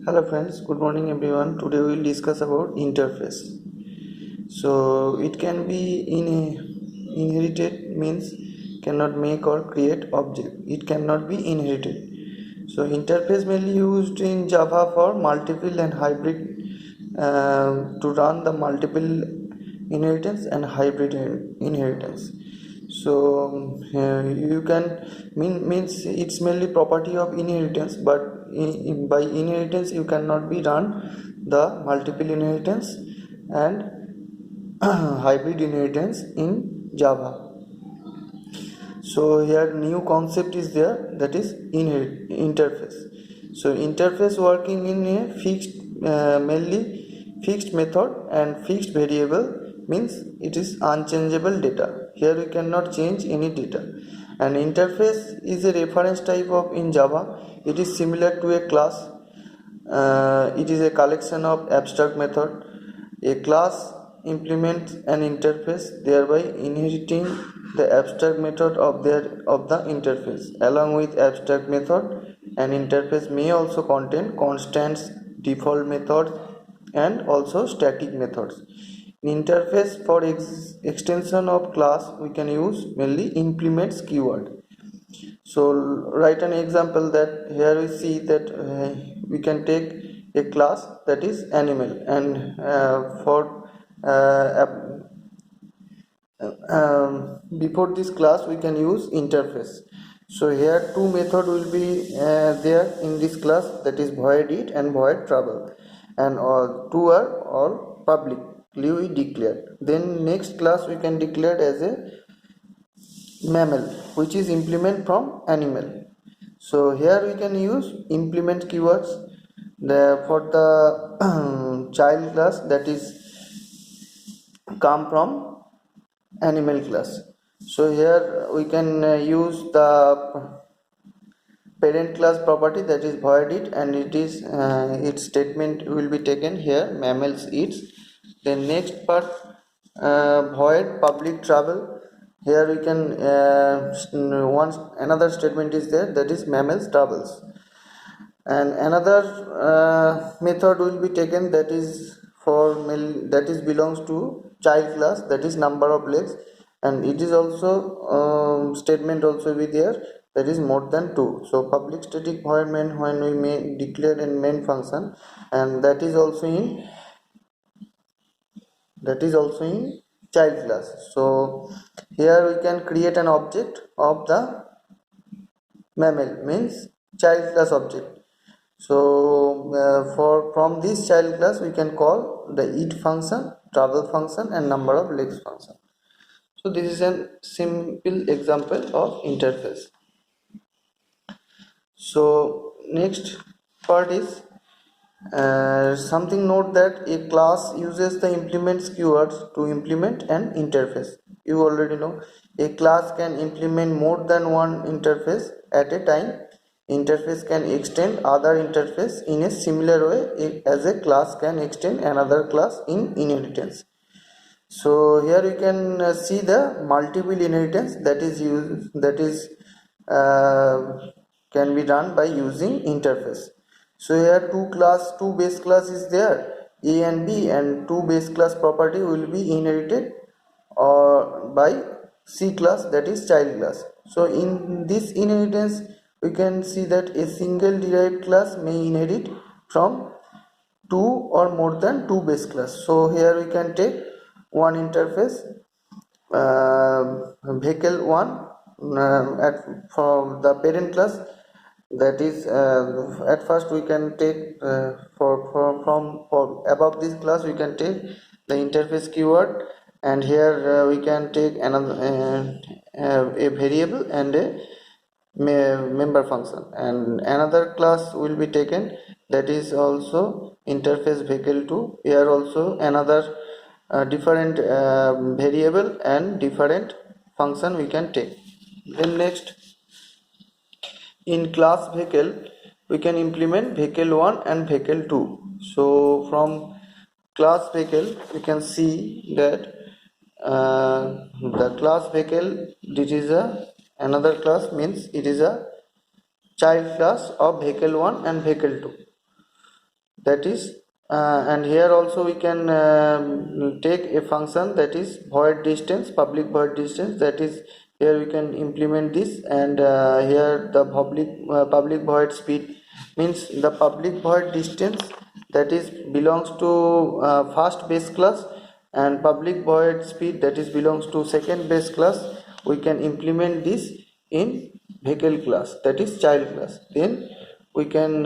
Hello friends, good morning everyone. Today we will discuss about interface. So it can be inherited, means cannot make or create object. It cannot be inherited. So interface mainly used in Java for multiple and hybrid to run the multiple inheritance and hybrid inheritance. So you can means it's mainly property of inheritance, but by inheritance you cannot be run the multiple inheritance and hybrid inheritance in Java. So here new concept is there, that is interface. So interface working in a fixed mainly fixed method and fixed variable, means it is unchangeable data. Here we cannot change any data. And interface is a reference type of in Java. It is similar to a class. It is a collection of abstract method. A class implements an interface, thereby inheriting the abstract method of the interface. Along with abstract method, an interface may also contain constants, default methods, and also static methods. In interface for extension of class, we can use mainly implements keyword. So write an example that here we see that we can take a class that is animal, and for before this class we can use interface. So here two method will be there in this class, that is void it and void trouble, and two are all publicly we declared. Then next class we can declare as a mammal, which is implement from animal. So here we can use implement keywords for the child class, that is come from animal class. So here we can use the parent class property, that is void it, and it is its statement will be taken here, mammals eats. Then next part, void public travel. Here we can once another statement is there, that is mammals travels. And another method will be taken, that is for male, that is belongs to child class, that is number of legs, and it is also statement also be there, that is more than 2. So public static void main, when we may declare in main function, and that is also in child class. So here we can create an object of the mammal, means child class object. So for from this child class we can call the eat function, travel function, and number of legs function. So this is a simple example of interface. So next part is something. Note that a class uses the implements keywords to implement an interface. You already know a class can implement more than one interface at a time. Interface can extend other interface in a similar way as a class can extend another class in inheritance. So here you can see the multiple inheritance that is used, that is can be done by using interface. So here two base class is there, A and B, and two base class property will be inherited or by C class, that is child class. So in this inheritance we can see that a single derived class may inherit from two or more than two base class. So here we can take one interface, vehicle 1, at for the parent class, that is at first we can take for above this class we can take the interface keyword, and here we can take another a variable and a member function, and another class will be taken, that is also interface vehicle 2. Here also another different variable and different function we can take. Then next, in class vehicle we can implement vehicle 1 and vehicle 2. So from class vehicle we can see that the class vehicle, it is a another class, means it is a child class of vehicle 1 and vehicle 2. that is and here also we can take a function that is void distance, public void distance, that is here we can implement this, and here the public void speed means the public void distance that is belongs to first base class, and public void speed that is belongs to second base class. We can implement this in vehicle class, that is child class. Then we can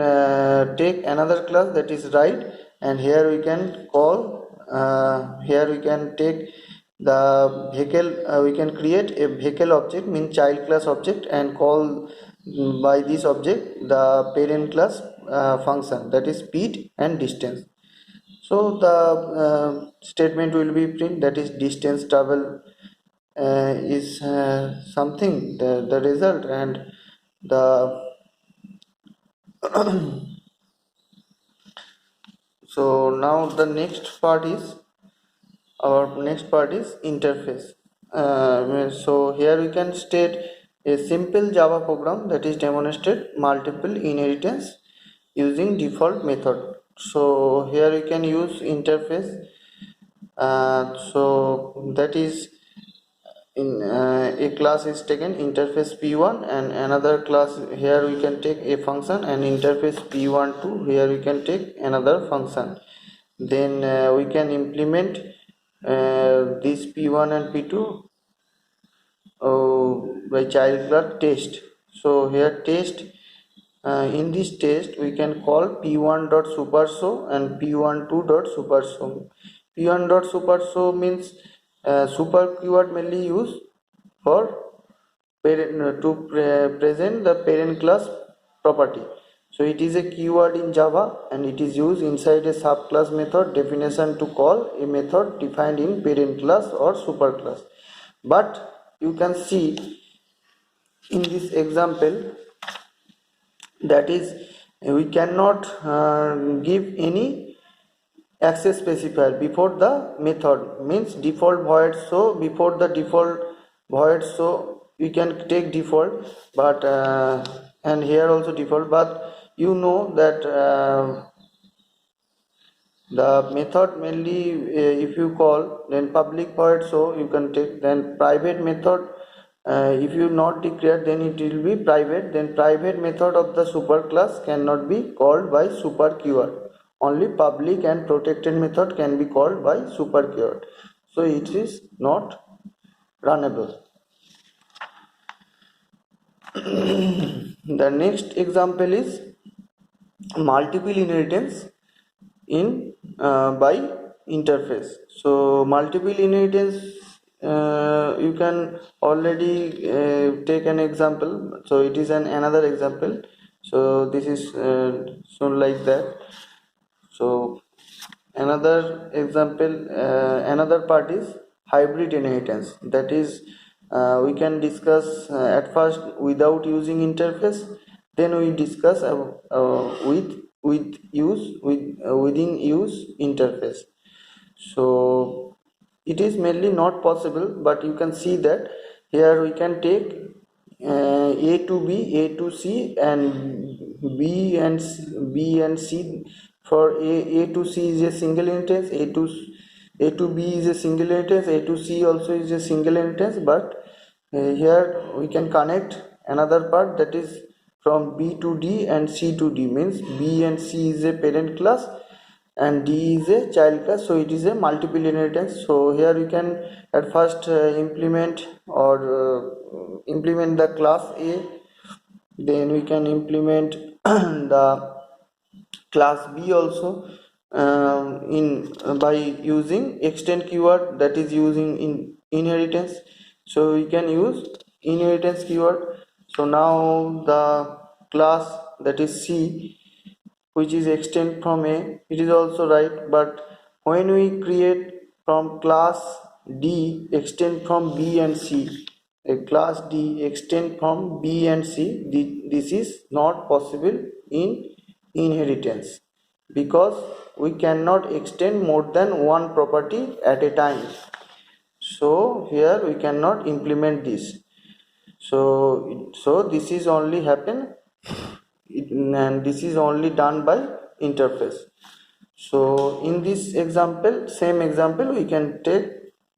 take another class that is ride, and here we can call here we can take the vehicle, we can create a vehicle object mean child class object, and call by this object the parent class function, that is speed and distance. So the statement will be print, that is distance travel is something the result, and the so now the next part is, our next part is interface. So here we can state a simple Java program that is demonstrate multiple inheritance using default method. So here we can use interface. So that is in a class is taken interface p1, and another class here we can take a function, and interface p12 here we can take another function. Then we can implement this p1 and p2 by child class test. So here test, in this test we can call p1.supershow and p12.supershow. p1.supershow means super keyword mainly used for parent to present the parent class property. So it is a keyword in Java, and it is used inside a subclass method definition to call a method defined in parent class or superclass. But you can see in this example, that is we cannot give any access specifier before the method, means default void. So before the default void, so we can take default, but and here also default, but you know that the method mainly if you call then public void, so you can take, then private method if you not declare then it will be private, then private method of the superclass cannot be called by super keyword, only public and protected method can be called by super keyword, so it is not runnable. The next example is multiple inheritance in by interface. So multiple inheritance, you can already take an example, so it is another example. So this is shown like that. So another example, another part is hybrid inheritance, that is we can discuss at first without using interface, then we discuss within use interface. So it is mainly not possible, but you can see that here we can take a to b, a to c, and b and c. For a to c is a single instance, a to b is a single instance, a to c also is a single instance, but here we can connect another part, that is from b to d and c to d, means b and c is a parent class and d is a child class, so it is a multiple inheritance. So here we can at first implement the class a, then we can implement the class b also in by using extend keyword, that is using in inheritance. So we can use inheritance keyword. So now the class that is c, which is extend from a, it is also right, but when we create from class d extend from b and c, a class d extend from b and c, this is not possible in inheritance, because we cannot extend more than one property at a time. So here we cannot implement this. So this is only happen and this is only done by interface. So in this example, same example, we can take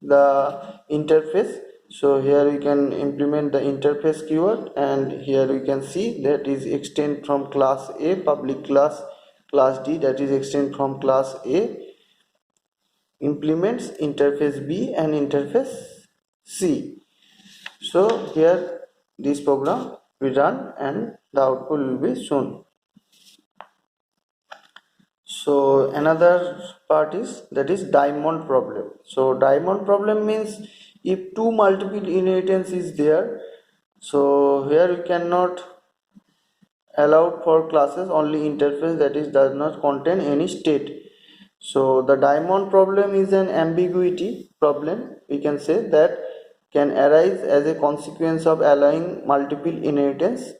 the interface. So here we can implement the interface keyword, and here we can see that is extend from class A, public class D, that is extend from class A, implements interface B and interface C. So here this program we run and the output will be shown. So another part is, that is diamond problem. So diamond problem means if two multiple inheritance is there, so here we cannot allow for classes only interface, that is does not contain any state. So the diamond problem is an ambiguity problem, we can say, that can arise as a consequence of allowing multiple inheritance.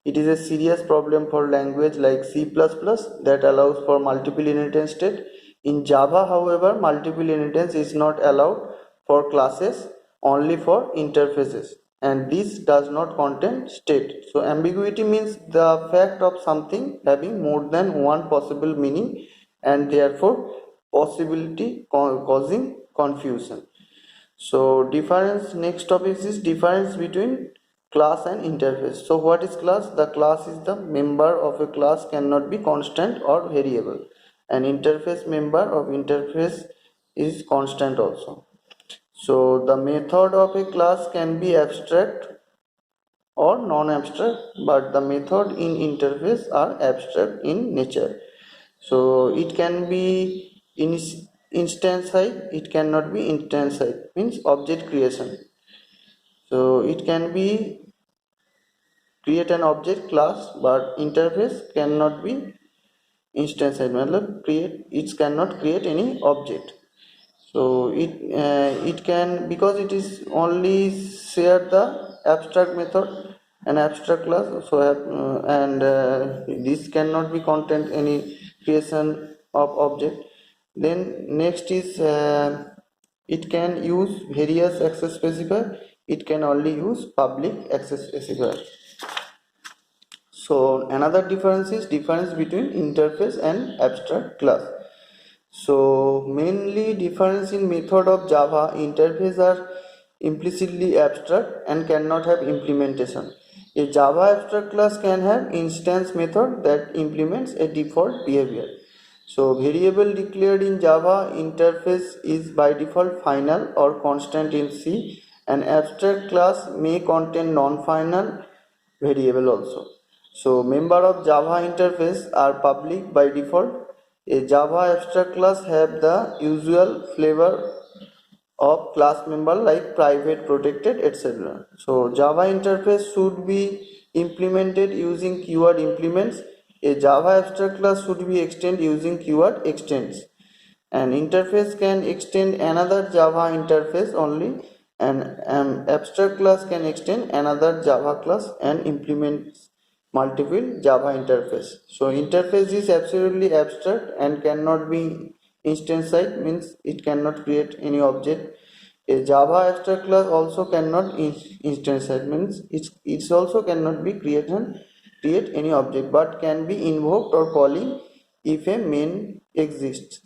It is a serious problem for language like C++ that allows for multiple inheritance state. In Java, however, multiple inheritance is not allowed for classes, only for interfaces, and this does not contain state. So ambiguity means the fact of something having more than one possible meaning, and therefore possibility causing confusion. So difference, next topic is difference between class and interface. So what is class? The class is the member of a class cannot be constant or variable, and interface member of interface is constant also. So the method of a class can be abstract or non-abstract, but the method in interface are abstract in nature. So it can be in instance type, it cannot be instance type, means object creation. So it can be create an object class, but interface cannot be instance type, create, it cannot create any object. So it can, because it is only share the abstract method and abstract class, so this cannot be content any creation of object. Then next is it can use various access specifier, it can only use public access specifier. So another difference is difference between interface and abstract class. So mainly difference in method of Java, interface are implicitly abstract and cannot have implementation. A Java abstract class can have instance method that implements a default behavior. So variable declared in Java interface is by default final or constant in C. An abstract class may contain non-final variable also. So member of Java interface are public by default. A Java abstract class have the usual flavor of class member like private, protected, etc. So Java interface should be implemented using keyword implements. A Java abstract class should be extended using keyword extends. An interface can extend another Java interface only. An abstract class can extend another Java class and implement multiple Java interface. So interface is absolutely abstract and cannot be instantiated, means it cannot create any object. A Java abstract class also cannot instantiate, means it also cannot be create any object, but can be invoked or calling if a main exists.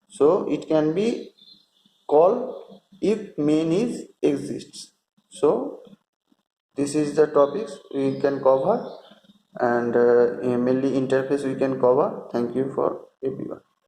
So it can be called if main is exists. So this is the topics we can cover, and mainly interface we can cover. Thank you for everyone.